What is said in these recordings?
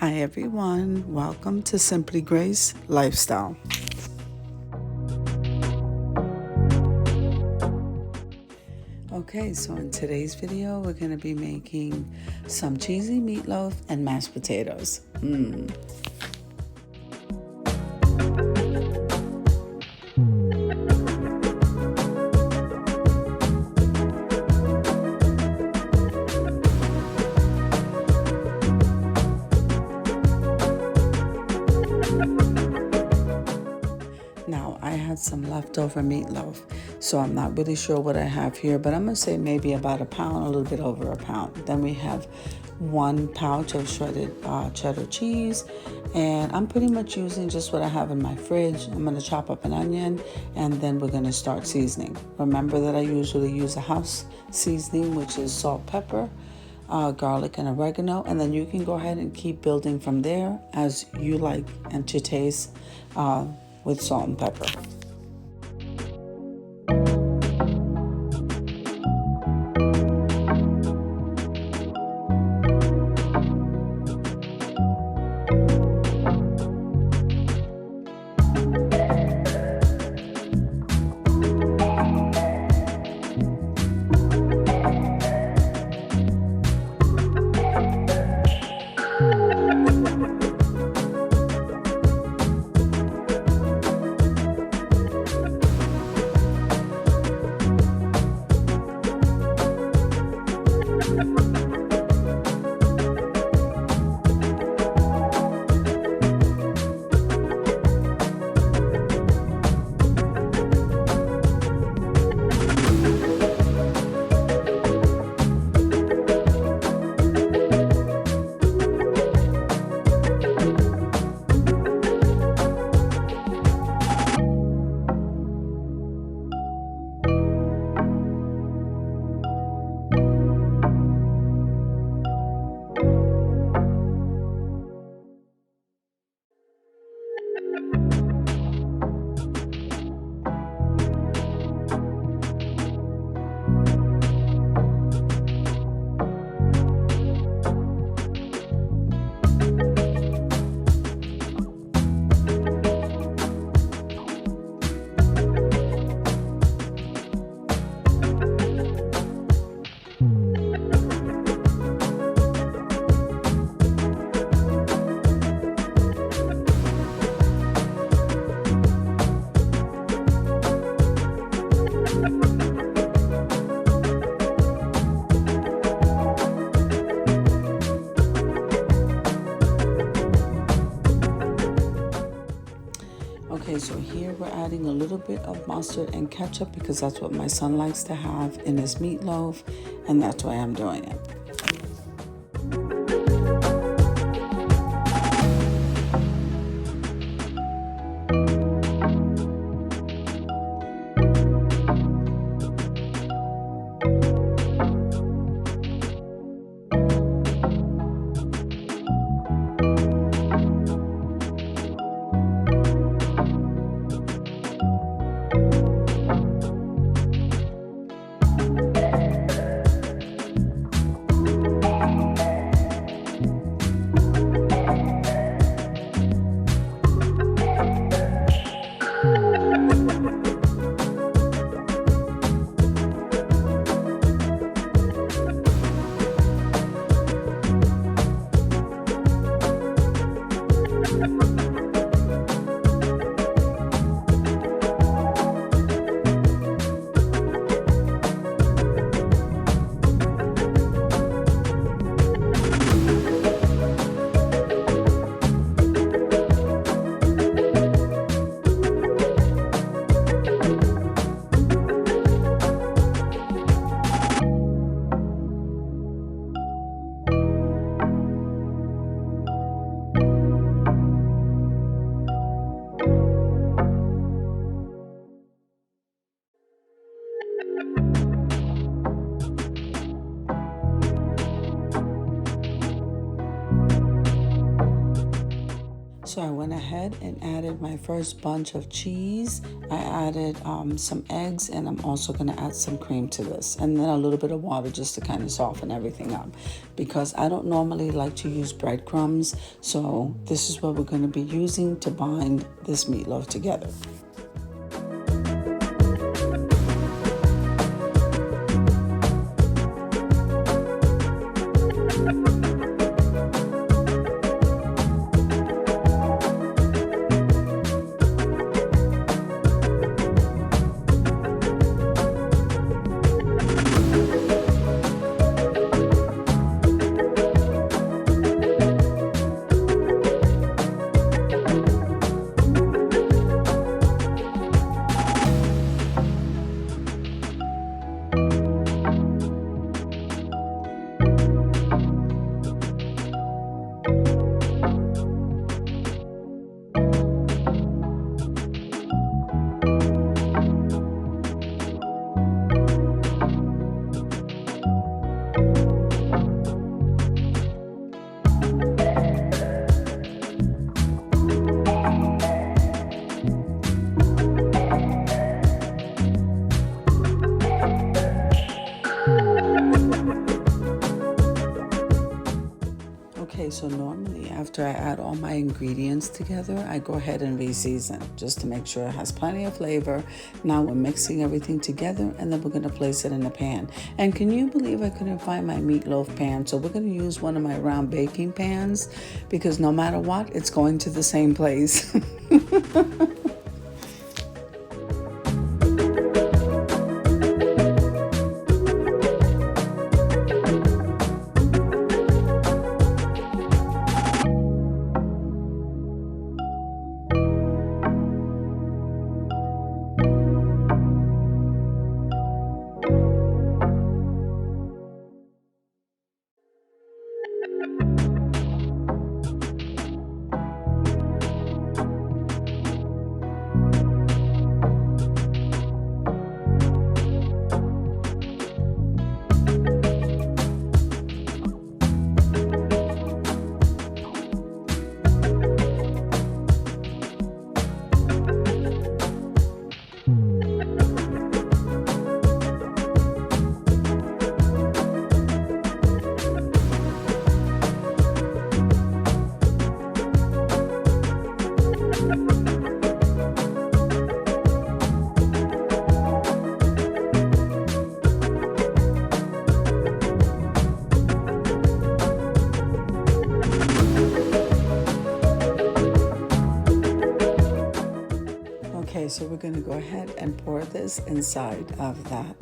Hi everyone, welcome to Simply Grace Lifestyle. Okay, so in today's video, we're going to be making some cheesy meatloaf and mashed potatoes. Now, I had some leftover meatloaf, so I'm not really sure what I have here, but I'm going to say maybe about a pound, a little bit over a pound. Then we have 1 pouch of shredded cheddar cheese, and I'm pretty much using just what I have in my fridge. I'm going to chop up an onion, and then we're going to start seasoning. Remember that I usually use a house seasoning, which is salt, pepper, garlic, and oregano, and then you can go ahead and keep building from there as you like and to taste with salt and pepper. Okay, so here we're adding a little bit of mustard and ketchup because that's what my son likes to have in his meatloaf, and that's why I'm doing it. So I went ahead and added my first bunch of cheese. I added some eggs, and I'm also going to add some cream to this, and then a little bit of water just to kind of soften everything up, because I don't normally like to use breadcrumbs. So this is what we're going to be using to bind this meatloaf together. Okay, so normally after I add all my ingredients together, I go ahead and re-season just to make sure it has plenty of flavor. Now we're mixing everything together, and then we're going to place it in a pan. And can you believe I couldn't find my meatloaf pan? So we're going to use one of my round baking pans, because no matter what, it's going to the same place. Okay, so we're going to go ahead and pour this inside of that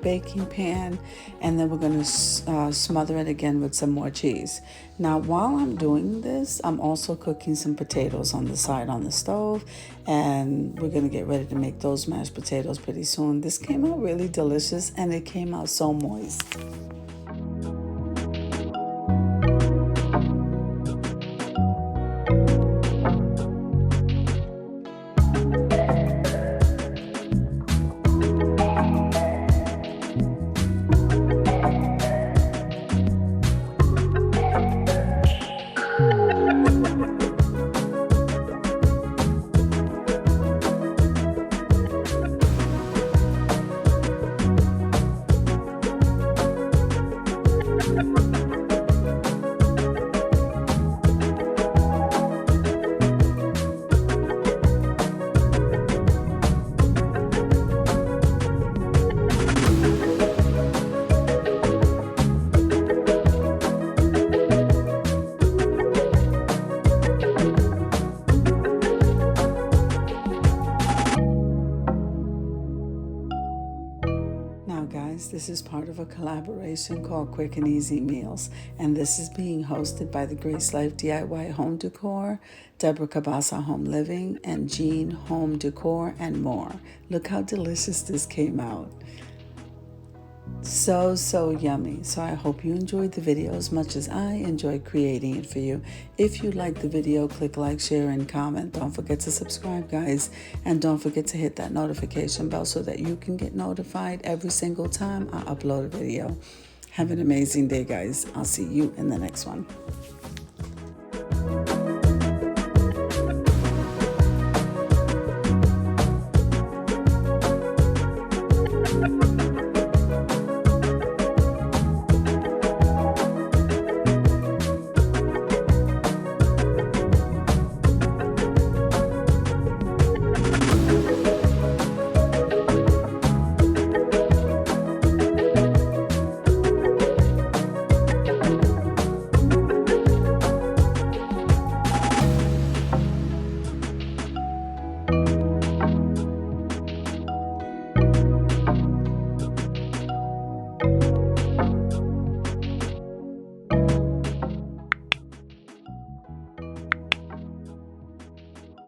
baking pan, and then we're going to smother it again with some more cheese. Now, while I'm doing this, I'm also cooking some potatoes on the side on the stove, and we're going to get ready to make those mashed potatoes pretty soon. This came out really delicious, and it came out so moist. This is part of a collaboration called Quick and Easy Meals, and this is being hosted by the Grace Life DIY Home Decor, Deborah Cabasa Home Living, and Jean Home Decor, and more. Look how delicious this came out. So yummy. So I hope you enjoyed the video as much as I enjoyed creating it for you. If you liked the video, click like, share, and comment. Don't forget to subscribe, guys, and don't forget to hit that notification bell so that you can get notified every single time I upload a video. Have an amazing day, guys. I'll see you in the next one.